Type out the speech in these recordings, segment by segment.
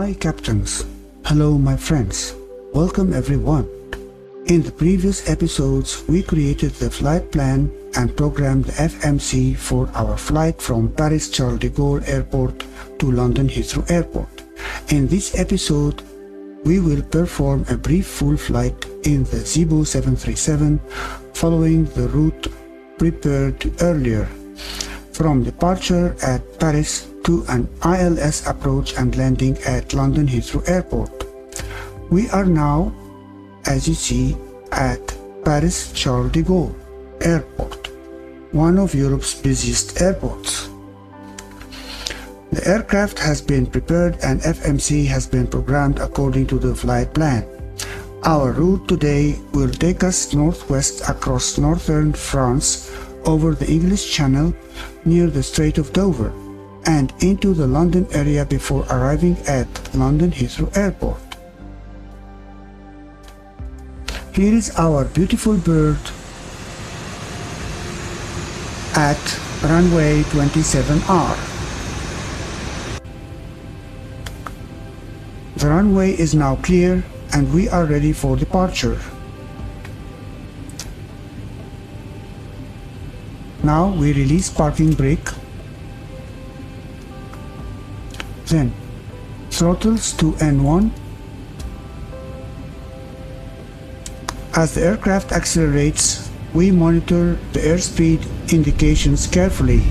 My captains, hello my friends, welcome everyone. In the previous episodes we created the flight plan and programmed the FMC for our flight from Paris Charles de Gaulle Airport to London Heathrow Airport. In this episode we will perform a brief full flight in the Zibo 737 following the route prepared earlier, from departure at Paris to an ILS approach and landing at London Heathrow Airport. We are now, as you see, at Paris Charles de Gaulle Airport, one of Europe's busiest airports. The aircraft has been prepared and FMC has been programmed according to the flight plan. Our route today will take us northwest across northern France over the English Channel near the Strait of Dover and into the London area before arriving at London Heathrow Airport. Here is our beautiful bird at runway 27R. The runway is now clear and we are ready for departure. Now we release parking brake, then throttles to N1. As the aircraft accelerates, we monitor the airspeed indications carefully.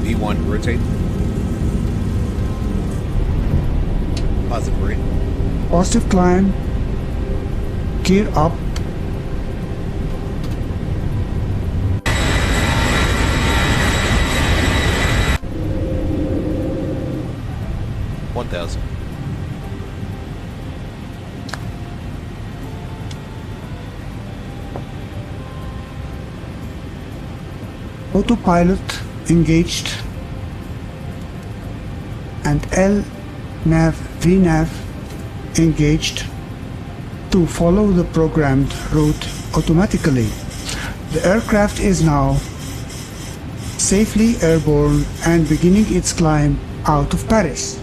V1 rotate. Positive rate. Positive climb. Gear up. $1,000. Autopilot engaged and LNAV VNAV engaged to follow the programmed route automatically. The aircraft is now safely airborne and beginning its climb out of Paris.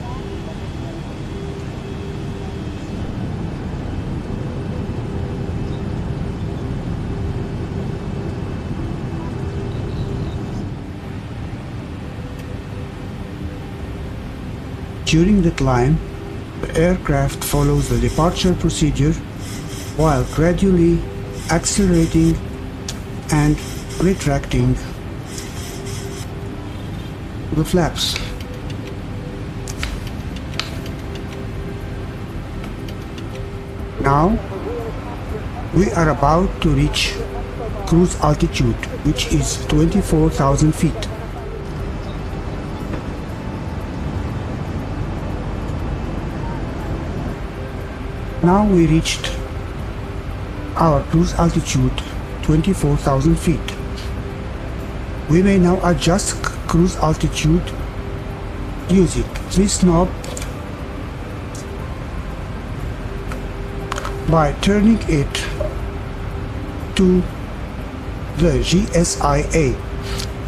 During the climb, the aircraft follows the departure procedure while gradually accelerating and retracting the flaps. Now, we are about to reach cruise altitude, which is 24,000 feet. Now we reached our cruise altitude, 24,000 feet. We may now adjust cruise altitude using this knob by turning it to the GSIA,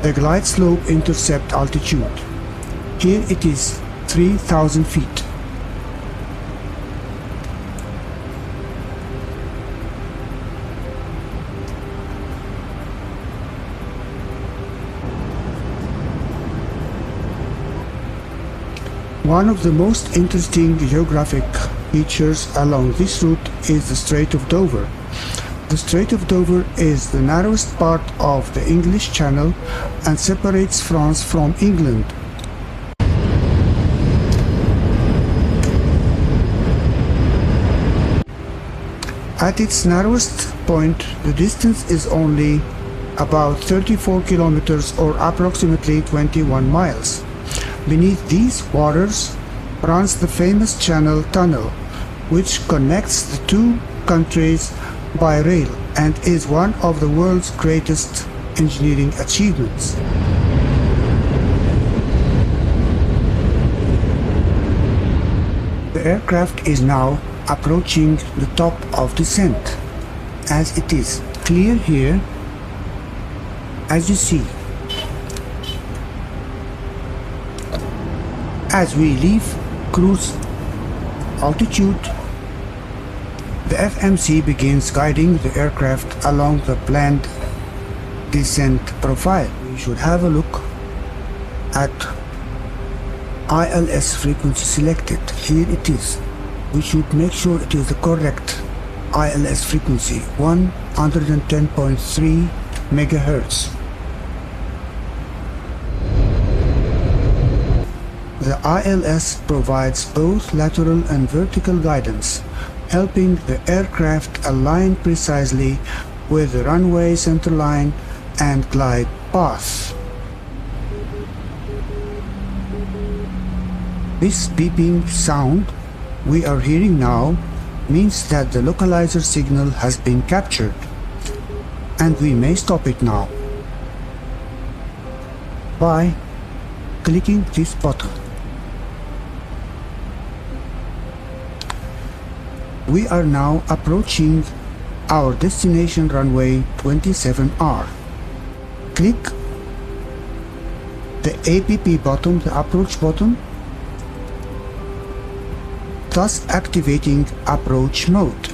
the Glide Slope Intercept Altitude. Here it is 3,000 feet. One of the most interesting geographic features along this route is the Strait of Dover. The Strait of Dover is the narrowest part of the English Channel and separates France from England. At its narrowest point, the distance is only about 34 kilometers or approximately 21 miles. Beneath these waters runs the famous Channel Tunnel, which connects the two countries by rail and is one of the world's greatest engineering achievements. The aircraft is now approaching the top of descent, as it is clear here, as you see. As we leave cruise altitude, the FMC begins guiding the aircraft along the planned descent profile. We should have a look at ILS frequency selected. Here it is. We should make sure it is the correct ILS frequency, 110.3 megahertz. The ILS provides both lateral and vertical guidance, helping the aircraft align precisely with the runway centerline and glide path. This beeping sound we are hearing now means that the localizer signal has been captured, and we may stop it now by clicking this button. We are now approaching our destination runway 27R. Click the APP button, the approach button, thus activating approach mode.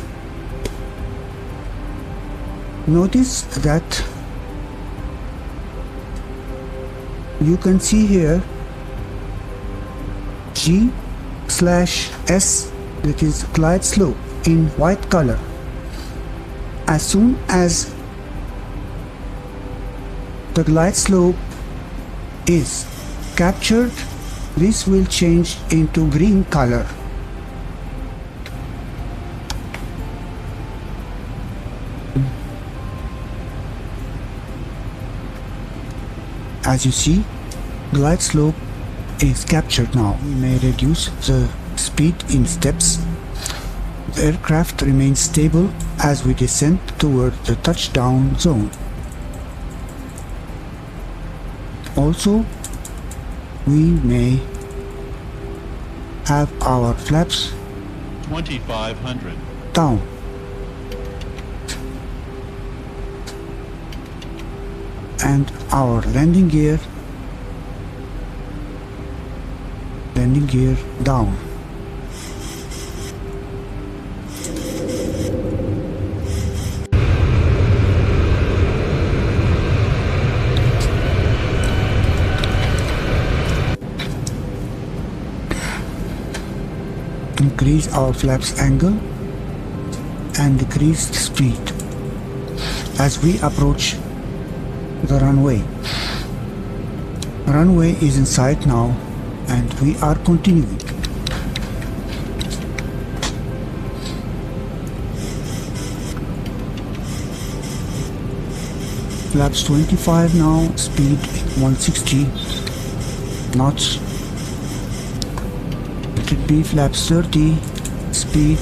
Notice that you can see here G/S, that is glide slope, in white color. As soon as the glide slope is captured, this will change into green color. As you see, glide slope is captured now. We may reduce the speed in steps. The aircraft remains stable as we descend toward the touchdown zone. Also, we may have our flaps 2500 down. And our landing gear down. Increase our flaps angle and decrease the speed as we approach the runway. Runway is in sight now, and we are continuing. Flaps 25 now, speed 160 knots. Let it be flaps 30, speed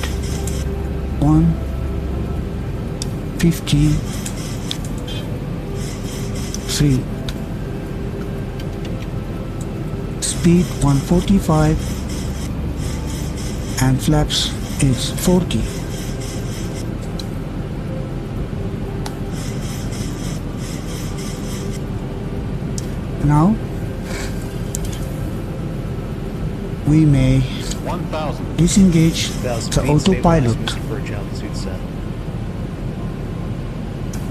153, speed 145, and flaps is 40. Now we may disengage the autopilot.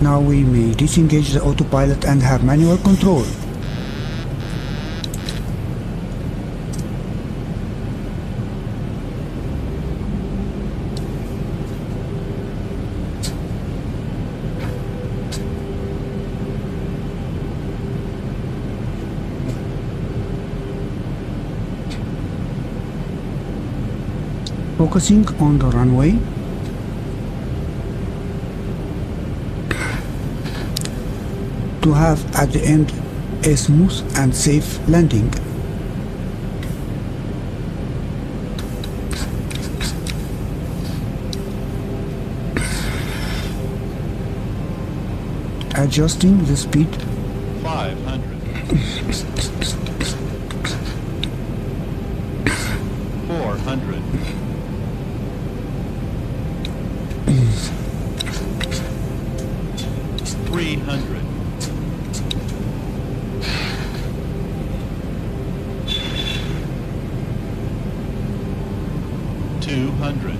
Now we may disengage the autopilot and have manual control. Focusing on the runway, to have at the end a smooth and safe landing. Adjusting the speed. 500. 400. 300. 200.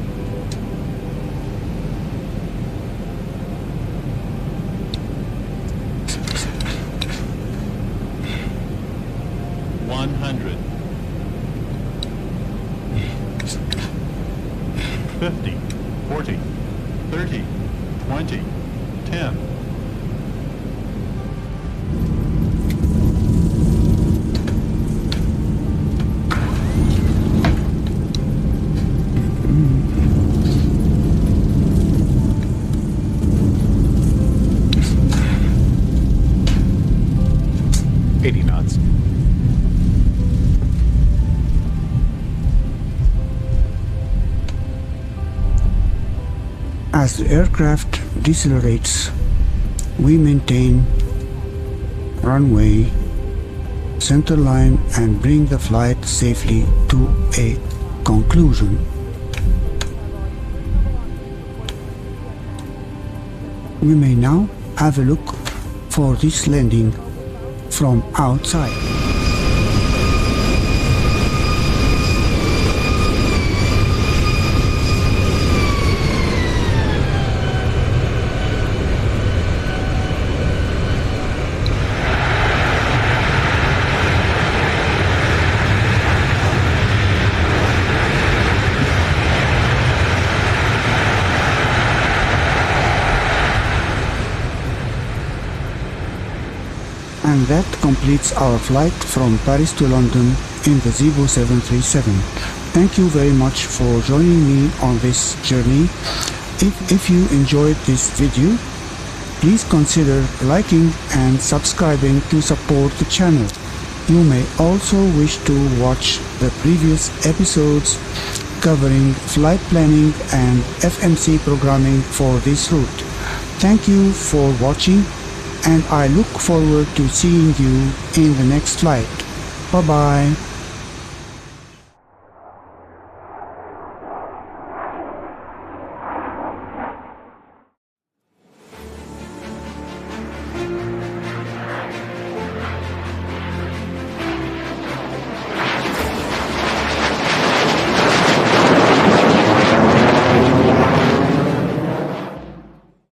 100. 50, 40, 30, 20, 10. Knots. As the aircraft decelerates, we maintain runway, center line and bring the flight safely to a conclusion. We may now have a look for this landing from outside. And that completes our flight from Paris to London in the Zibo 737. Thank you very much for joining me on this journey. If you enjoyed this video, please consider liking and subscribing to support the channel. You may also wish to watch the previous episodes covering flight planning and FMC programming for this route. Thank you for watching, and I look forward to seeing you in the next flight. Bye bye.